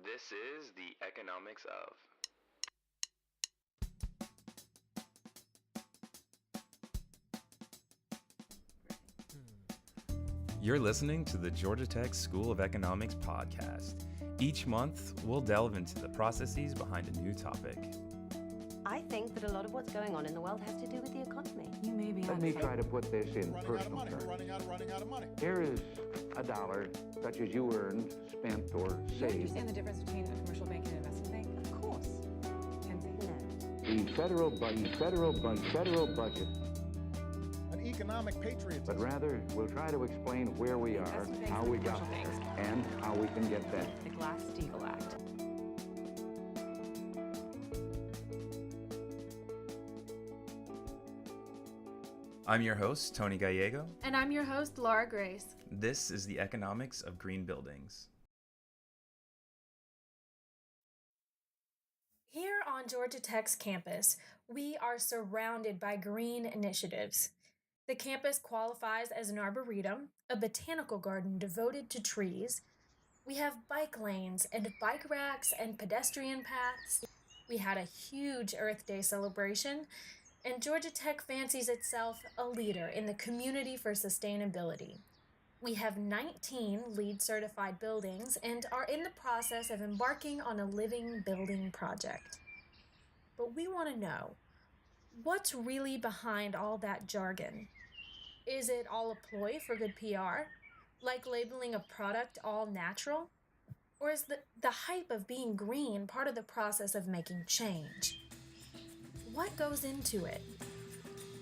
This is the economics of. You're listening to the Georgia Tech School of Economics podcast. Each month, we'll delve into the processes behind a new topic. I think that a lot of what's going on in the world has to do with the economy. You may be Let me try to put this in personal terms. Running out of money. Here is a dollar, such as you earned, spent, or Do you saved. understand the difference between a commercial bank and an investment bank? Of course. Kenzie? No. The federal budget, An economic patriotism. but rather we'll try to explain where we are, Investment banks how and we got commercial there, banks. and how we can get better. The Glass-Steagall Act. I'm your host, Tony Gallego. And I'm your host, Laura Grace. This is the economics of green buildings. Here on Georgia Tech's campus, we are surrounded by green initiatives. The campus qualifies as an arboretum, a botanical garden devoted to trees. We have bike lanes and bike racks and pedestrian paths. We had a huge Earth Day celebration, and Georgia Tech fancies itself a leader in the community for sustainability. We have 19 LEED certified buildings and are in the process of embarking on a living building project. But we want to know, what's really behind all that jargon? Is it all a ploy for good PR? Like labeling a product all natural? Or is the hype of being green part of the process of making change? What goes into it?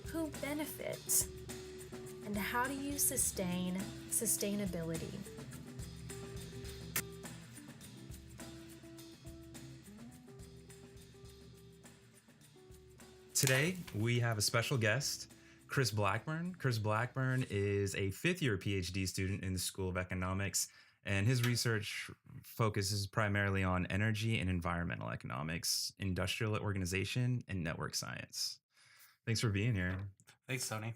Who benefits? And how do you sustain sustainability? Today, we have a special guest, Chris Blackburn. Chris Blackburn is a fifth-year Ph.D. student in the School of Economics, and his research focuses primarily on energy and environmental economics, industrial organization, and network science. Thanks for being here. Thanks, Tony.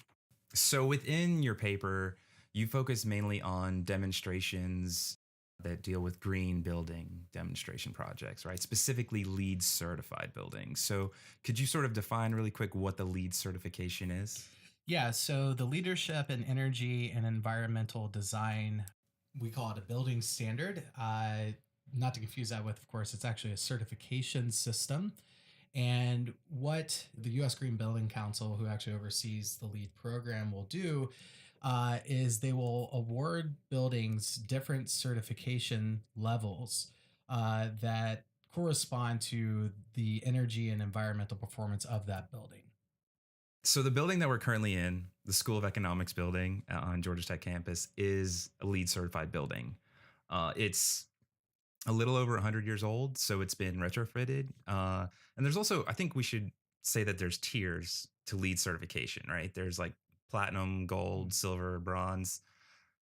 So within your paper, you focus mainly on demonstrations that deal with green building demonstration projects, right? Specifically LEED certified buildings. So could you sort of define really quick what the LEED certification is? Yeah, so the leadership in energy and environmental design, we call it a building standard. Not to confuse that with, of course, it's actually a certification system. And what the U.S. Green Building Council, who actually oversees the LEED program, will do is they will award buildings different certification levels that correspond to the energy and environmental performance of that building. So the building that we're currently in, the School of Economics building on Georgia Tech campus, is a LEED certified building. It's a little over 100 years old, so it's been retrofitted. And there's also, I think we should say that there's tiers to LEED certification, right? There's like platinum, gold, silver, bronze.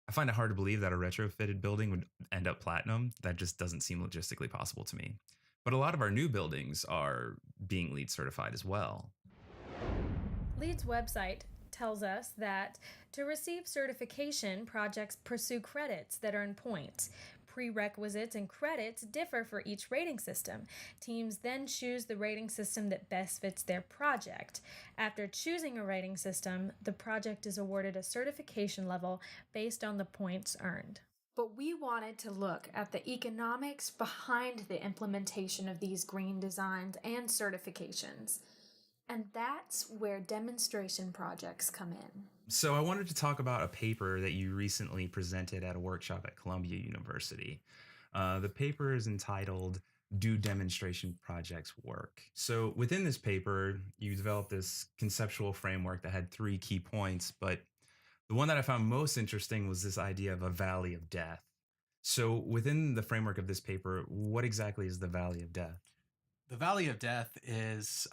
I find it hard to believe that a retrofitted building would end up platinum. That just doesn't seem logistically possible to me. But a lot of our new buildings are being LEED certified as well. LEED's website tells us that to receive certification, projects pursue credits that earn points. Prerequisites and credits differ for each rating system. Teams then choose the rating system that best fits their project. After choosing a rating system, the project is awarded a certification level based on the points earned. But we wanted to look at the economics behind the implementation of these green designs and certifications. And that's where demonstration projects come in. So I wanted to talk about a paper that you recently presented at a workshop at Columbia University. The paper is entitled, "Do Demonstration Projects Work?" So within this paper, you developed this conceptual framework that had 3 key points, but the one that I found most interesting was this idea of a valley of death. So within the framework of this paper, what exactly is the valley of death? The Valley of Death is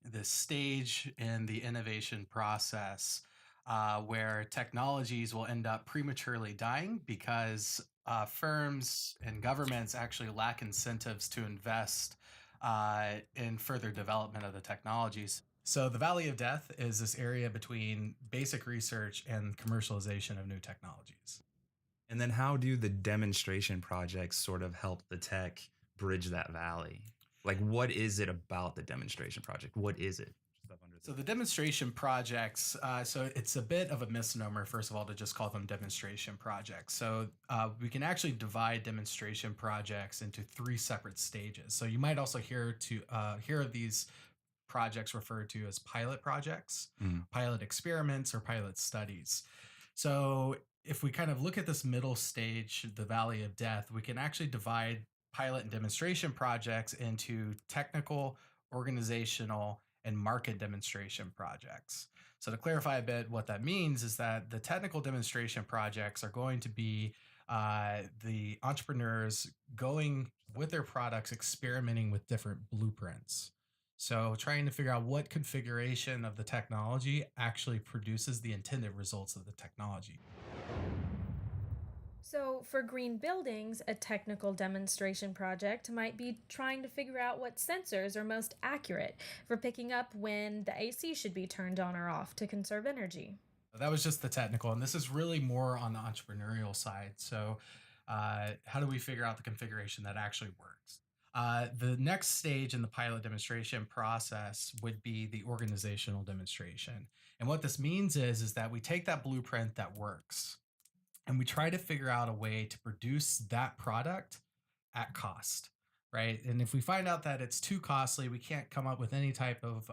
the stage in the innovation process where technologies will end up prematurely dying because firms and governments actually lack incentives to invest in further development of the technologies. So the Valley of Death is this area between basic research and commercialization of new technologies. And then how do the demonstration projects sort of help the tech bridge that valley? Like, what is it about the demonstration project? What is it? So the demonstration projects, so it's a bit of a misnomer, first of all, to just call them demonstration projects. So we can actually divide demonstration projects into three separate stages. So you might also hear these projects referred to as pilot projects, pilot experiments, or pilot studies. So if we kind of look at this middle stage, the valley of death, we can actually divide pilot and demonstration projects into technical, organizational, and market demonstration projects. So to clarify a bit, what that means is that the technical demonstration projects are going to be the entrepreneurs going with their products, experimenting with different blueprints. So trying to figure out what configuration of the technology actually produces the intended results of the technology. So, for green buildings, a technical demonstration project might be trying to figure out what sensors are most accurate for picking up when the AC should be turned on or off to conserve energy. That was just the technical, and this is really more on the entrepreneurial side. So, how do we figure out the configuration that actually works? The next stage in the pilot demonstration process would be the organizational demonstration. And what this means is that we take that blueprint that works and we try to figure out a way to produce that product at cost, right? And if we find out that it's too costly, we can't come up with any type of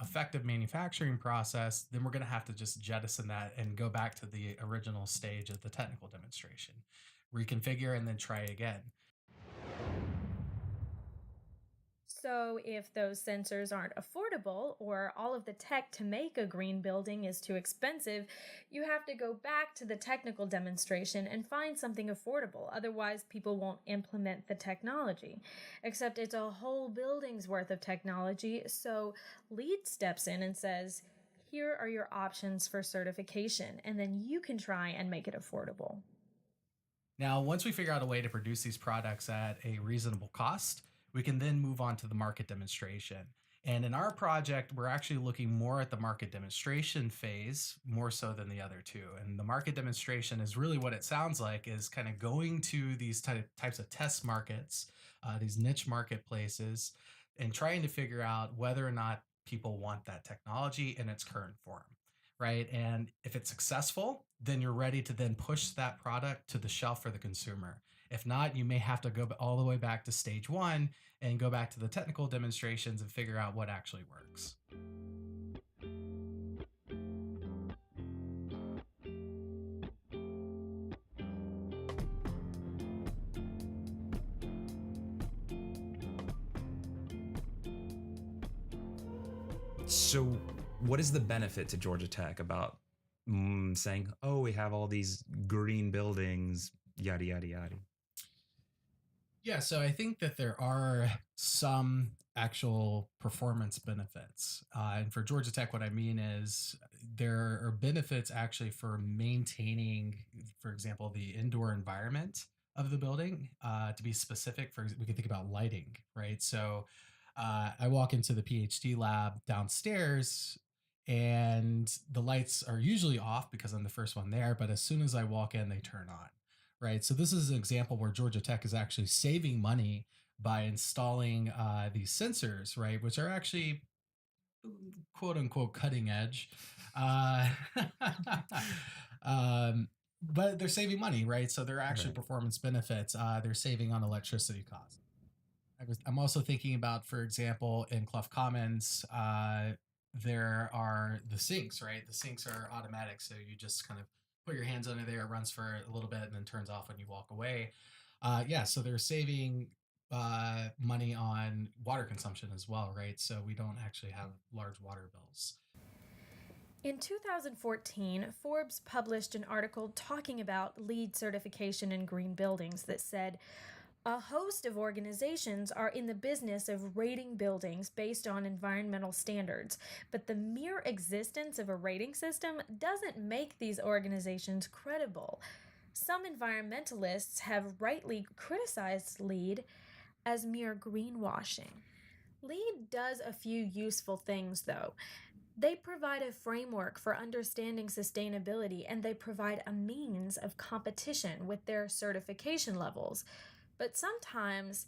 effective manufacturing process, then we're going to have to just jettison that and go back to the original stage of the technical demonstration, reconfigure, and then try again. So, if those sensors aren't affordable or all of the tech to make a green building is too expensive, you have to go back to the technical demonstration and find something affordable. Otherwise, people won't implement the technology. Except it's a whole building's worth of technology, so LEED steps in and says, here are your options for certification, and then you can try and make it affordable. Now, once we figure out a way to produce these products at a reasonable cost, we can then move on to the market demonstration. And in our project, we're actually looking more at the market demonstration phase, more so than the other two. And the market demonstration is really what it sounds like, is kind of going to these types of test markets, these niche marketplaces, and trying to figure out whether or not people want that technology in its current form, right? And if it's successful, then you're ready to then push that product to the shelf for the consumer. If not, you may have to go all the way back to stage one and go back to the technical demonstrations and figure out what actually works. So, what is the benefit to Georgia Tech about saying, oh, we have all these green buildings, yada, yada, yada? Yeah, so I think that there are some actual performance benefits. And for Georgia Tech, what I mean is there are benefits actually for maintaining, for example, the indoor environment of the building. To be specific, we can think about lighting, right? So I walk into the Ph.D. lab downstairs and the lights are usually off because I'm the first one there. But as soon as I walk in, they turn on. Right. So this is an example where Georgia Tech is actually saving money by installing these sensors, right, which are actually quote unquote cutting edge. Uh, but they're saving money, right? So they're actually performance benefits. They're saving on electricity costs. I'm also thinking about, for example, in Clough Commons, there are the sinks, right? The sinks are automatic. So you just kind of put your hands under there, it runs for a little bit and then turns off when you walk away. So they're saving money on water consumption as well, right? So we don't actually have large water bills. In 2014, Forbes published an article talking about LEED certification in green buildings that said, a host of organizations are in the business of rating buildings based on environmental standards, but the mere existence of a rating system doesn't make these organizations credible. Some environmentalists have rightly criticized LEED as mere greenwashing. LEED does a few useful things, though. They provide a framework for understanding sustainability and they provide a means of competition with their certification levels. But sometimes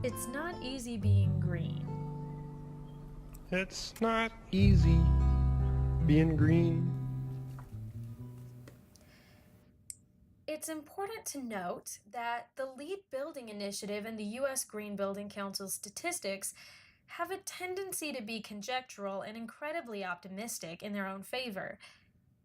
it's not easy being green. It's not easy being green. It's important to note that the LEED Building Initiative and the U.S. Green Building Council statistics have a tendency to be conjectural and incredibly optimistic in their own favor.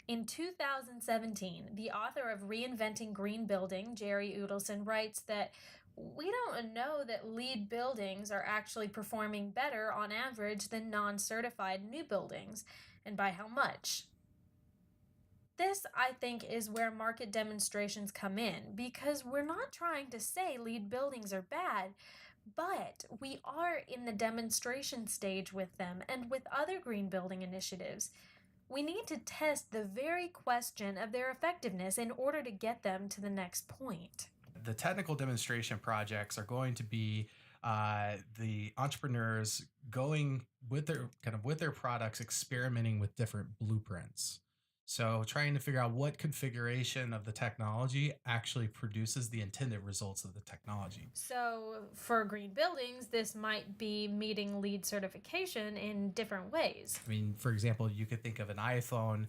In 2017, the author of Reinventing Green Building, Jerry Udelson, writes that we don't know that LEED buildings are actually performing better on average than non-certified new buildings, and by how much. This, I think, is where market demonstrations come in, because we're not trying to say LEED buildings are bad, but we are in the demonstration stage with them and with other green building initiatives. We need to test the very question of their effectiveness in order to get them to the next point. The technical demonstration projects are going to be the entrepreneurs going with their products, experimenting with different blueprints. So trying to figure out what configuration of the technology actually produces the intended results of the technology. So for green buildings, this might be meeting LEED certification in different ways. I mean, for example, you could think of an iPhone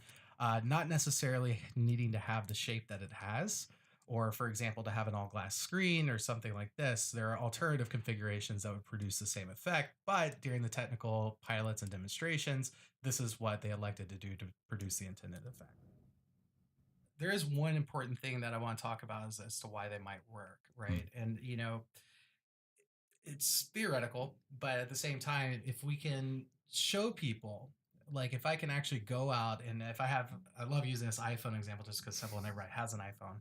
not necessarily needing to have the shape that it has, or for example, to have an all glass screen or something like this. There are alternative configurations that would produce the same effect, but during the technical pilots and demonstrations, this is what they elected to do to produce the intended effect. There is one important thing that I want to talk about as to why they might work, right? And, it's theoretical, but at the same time, if we can show people, like if I can actually go out and I love using this iPhone example just because simple and everybody has an iPhone.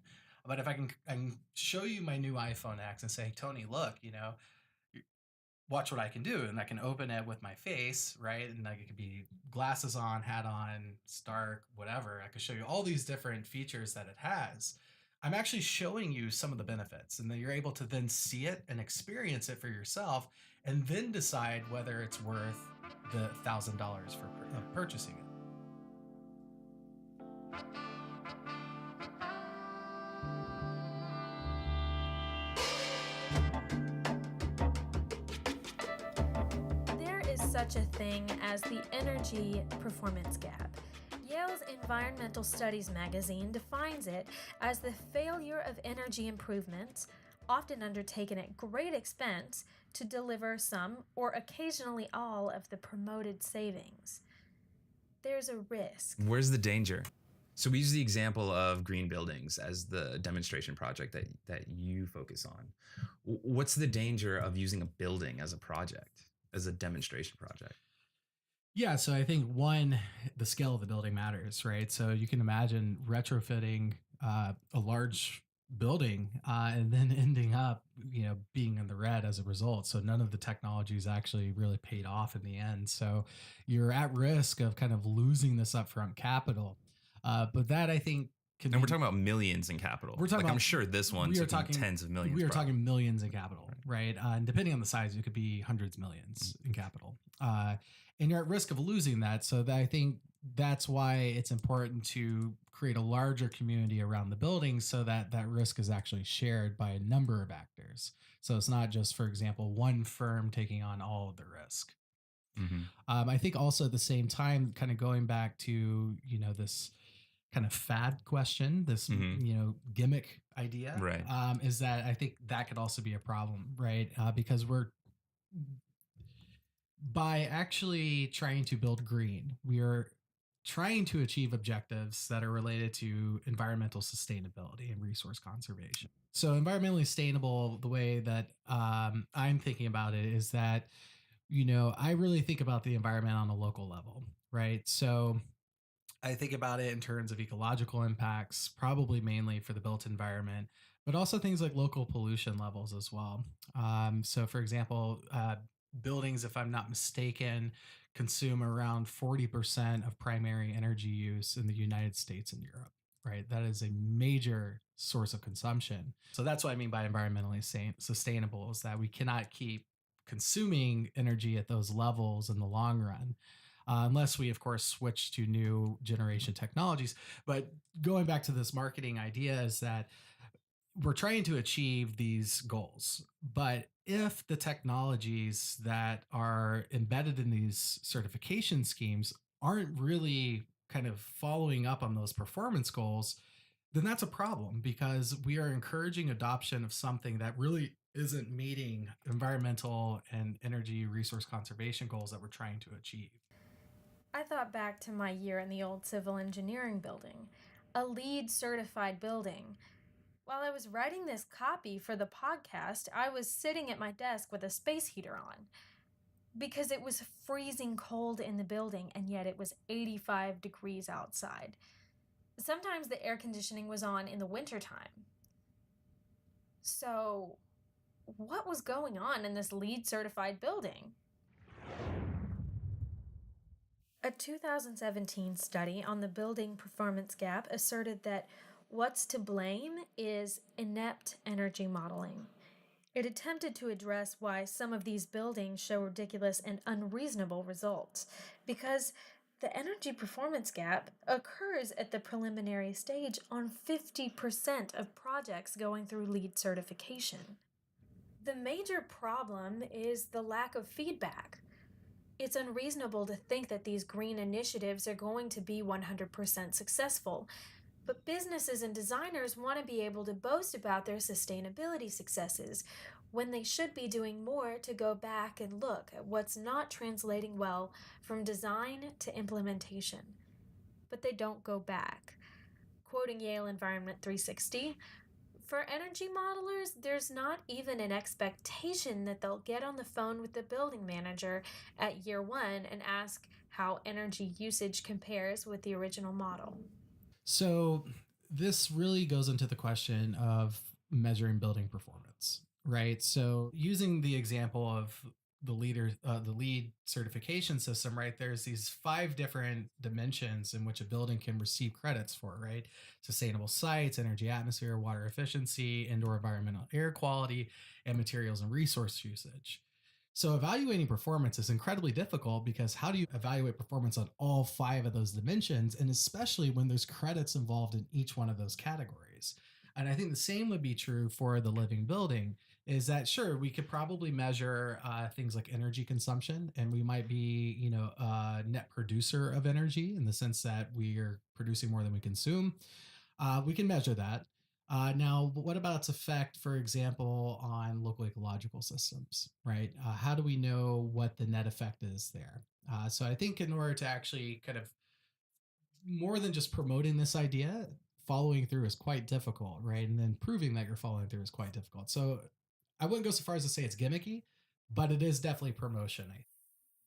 But if I can show you my new iPhone X and say, Tony, look, watch what I can do. And I can open it with my face, right? And like it could be glasses on, hat on, it's dark, whatever. I could show you all these different features that it has. I'm actually showing you some of the benefits, and then you're able to then see it and experience it for yourself and then decide whether it's worth the $1,000 for purchasing it. Such a thing as the energy performance gap. Yale's Environmental Studies magazine defines it as the failure of energy improvements, often undertaken at great expense, to deliver some or occasionally all of the promoted savings. There's a risk. Where's the danger? So we use the example of green buildings as the demonstration project that you focus on. What's the danger of using a building as a project, as a demonstration project? Yeah, so I think one, the scale of the building matters, right? So you can imagine retrofitting a large building and then ending up, being in the red as a result. So none of the technologies actually really paid off in the end. So you're at risk of kind of losing this upfront capital. But that I think and we're talking about millions in capital. We're talking about, I'm sure this one took tens of millions. We are talking millions in capital, right? And depending on the size, it could be hundreds of millions in capital. And you're at risk of losing that. So I think that's why it's important to create a larger community around the building so that that risk is actually shared by a number of actors. So it's not just, for example, one firm taking on all of the risk. Mm-hmm. I think also at the same time, kind of going back to, this kind of fad question, this, gimmick idea, right? Is that I think that could also be a problem, right? Because by actually trying to build green, we are trying to achieve objectives that are related to environmental sustainability and resource conservation. So environmentally sustainable, the way that I'm thinking about it is that, I really think about the environment on a local level, right? So I think about it in terms of ecological impacts, probably mainly for the built environment, but also things like local pollution levels as well. So for example, buildings, if I'm not mistaken, consume around 40% of primary energy use in the United States and Europe, right? That is a major source of consumption. So that's what I mean by environmentally sustainable, is that we cannot keep consuming energy at those levels in the long run. unless we, of course, switch to new generation technologies. But going back to this marketing idea is that we're trying to achieve these goals. But if the technologies that are embedded in these certification schemes aren't really kind of following up on those performance goals, then that's a problem because we are encouraging adoption of something that really isn't meeting environmental and energy resource conservation goals that we're trying to achieve. I thought back to my year in the old civil engineering building, a LEED certified building. While I was writing this copy for the podcast, I was sitting at my desk with a space heater on because it was freezing cold in the building and yet it was 85 degrees outside. Sometimes the air conditioning was on in the wintertime. So, what was going on in this LEED certified building? A 2017 study on the building performance gap asserted that what's to blame is inept energy modeling. It attempted to address why some of these buildings show ridiculous and unreasonable results, because the energy performance gap occurs at the preliminary stage on 50% of projects going through LEED certification. The major problem is the lack of feedback. It's unreasonable to think that these green initiatives are going to be 100% successful, but businesses and designers want to be able to boast about their sustainability successes when they should be doing more to go back and look at what's not translating well from design to implementation. But they don't go back. Quoting Yale Environment 360, for energy modelers, there's not even an expectation that they'll get on the phone with the building manager at year one and ask how energy usage compares with the original model. So this really goes into the question of measuring building performance, right? So using the example of the LEED certification system, right? There's these 5 different dimensions in which a building can receive credits for, right? Sustainable sites, energy, atmosphere, water efficiency, indoor environmental air quality, and materials and resource usage. So evaluating performance is incredibly difficult because how do you evaluate performance on all 5 of those dimensions? And especially when there's credits involved in each one of those categories. And I think the same would be true for the living building is that sure, we could probably measure things like energy consumption, and we might be, a net producer of energy in the sense that we are producing more than we consume. We can measure that. Now, what about its effect, for example, on local ecological systems, right? How do we know what the net effect is there? So I think in order to actually kind of more than just promoting this idea, following through is quite difficult, right? And then proving that you're following through is quite difficult. So I wouldn't go so far as to say it's gimmicky, but it is definitely promotion.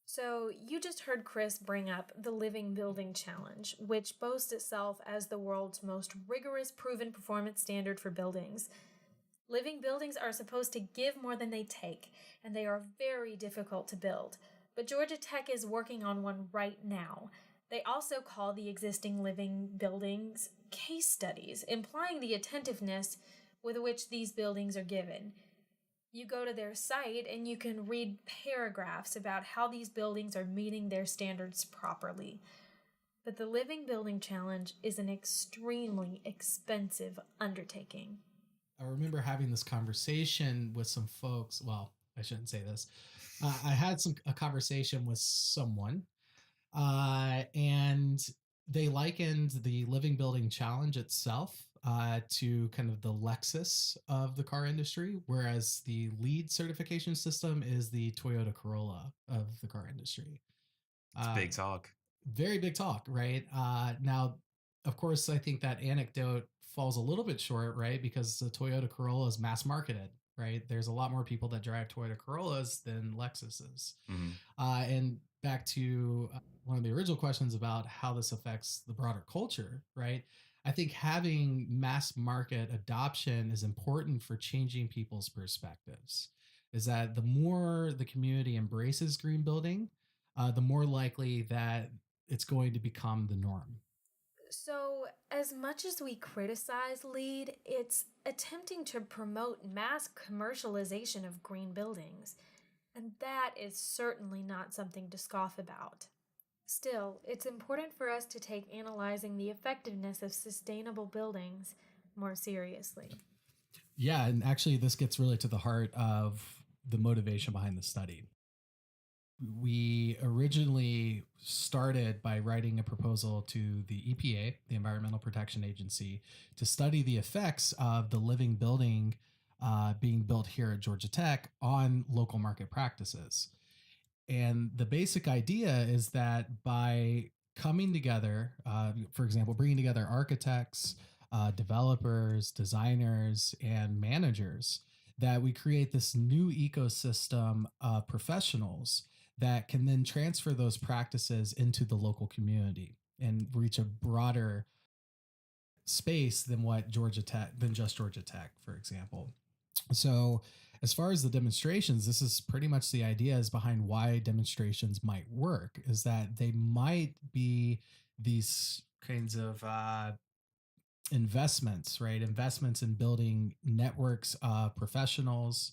So, you just heard Chris bring up the Living Building Challenge, which boasts itself as the world's most rigorous proven performance standard for buildings. Living buildings are supposed to give more than they take, and they are very difficult to build. But Georgia Tech is working on one right now. They also call the existing living buildings case studies, implying the attentiveness with which these buildings are given. You go to their site and you can read paragraphs about how these buildings are meeting their standards properly. But the Living Building Challenge is an extremely expensive undertaking. I remember having this conversation with some folks. Well, I shouldn't say this. I had a conversation with someone, and they likened the Living Building Challenge itself to kind of the Lexus of the car industry, whereas the LEED certification system is the Toyota Corolla of the car industry. It's big talk. Very big talk, right? Now, of course, I think that anecdote falls a little bit short, right? Because the Toyota Corolla is mass marketed, right? There's a lot more people that drive Toyota Corollas than Lexuses. Mm-hmm. And back to one of the original questions about how this affects the broader culture, right? I think having mass market adoption is important for changing people's perspectives. Is that the more the community embraces green building, the more likely that it's going to become the norm. So, as much as we criticize LEED, it's attempting to promote mass commercialization of green buildings. And that is certainly not something to scoff about. Still, it's important for us to take analyzing the effectiveness of sustainable buildings more seriously. Yeah, and actually, this gets really to the heart of the motivation behind the study. We originally started by writing a proposal to the EPA, the Environmental Protection Agency, to study the effects of the living building being built here at Georgia Tech on local market practices. And the basic idea is that by coming together, for example, bringing together architects, developers, designers, and managers, that we create this new ecosystem of professionals that can then transfer those practices into the local community and reach a broader space than what Georgia Tech, than just Georgia Tech, for example. So, as far as the demonstrations, this is pretty much the ideas behind why demonstrations might work, is that they might be these kinds of investments, right? Investments in building networks of professionals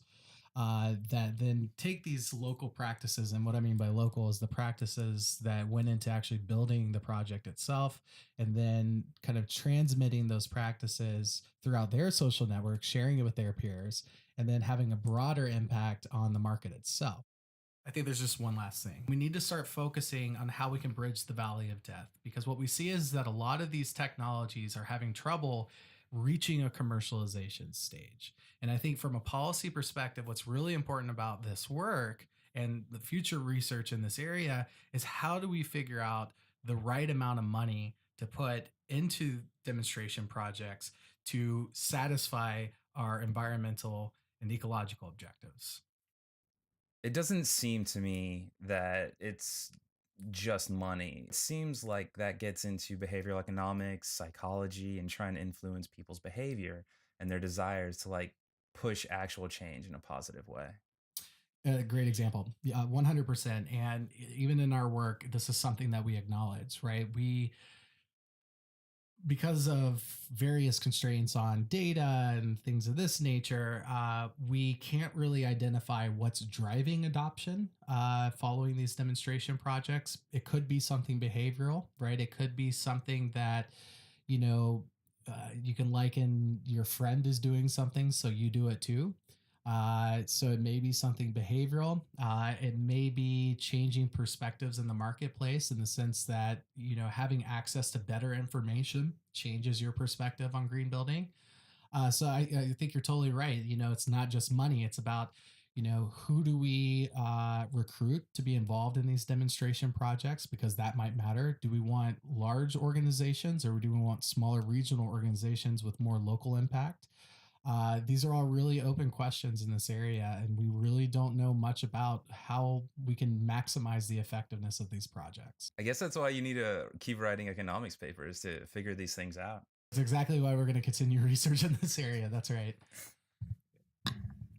that then take these local practices. And what I mean by local is the practices that went into actually building the project itself, and then kind of transmitting those practices throughout their social network, sharing it with their peers, and then having a broader impact on the market itself. I think there's just one last thing. We need to start focusing on how we can bridge the valley of death, because what we see is that a lot of these technologies are having trouble reaching a commercialization stage. And I think from a policy perspective, what's really important about this work and the future research in this area is how do we figure out the right amount of money to put into demonstration projects to satisfy our environmental and ecological objectives. It doesn't seem to me that it's just money. It seems like that gets into behavioral economics, psychology, and trying to influence people's behavior and their desires to like push actual change in a positive way. A great example. Yeah, 100%. And even in our work, this is something that we acknowledge, right? Because of various constraints on data and things of this nature, we can't really identify what's driving adoption following these demonstration projects. It could be something behavioral, right? It could be something that, you know, you can liken your friend is doing something, so you do it too. So it may be something behavioral. It may be changing perspectives in the marketplace in the sense that, you know, having access to better information changes your perspective on green building. So I think you're totally right. You know, it's not just money. It's about, you know, who do we recruit to be involved in these demonstration projects, because that might matter. Do we want large organizations, or do we want smaller regional organizations with more local impact? These are all really open questions in this area, and we really don't know much about how we can maximize the effectiveness of these projects. I guess that's why you need to keep writing economics papers to figure these things out. That's exactly why we're going to continue research in this area. That's right.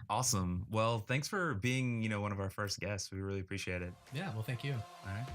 Awesome. Well, thanks for being, one of our first guests. We really appreciate it. Yeah, well, thank you. All right.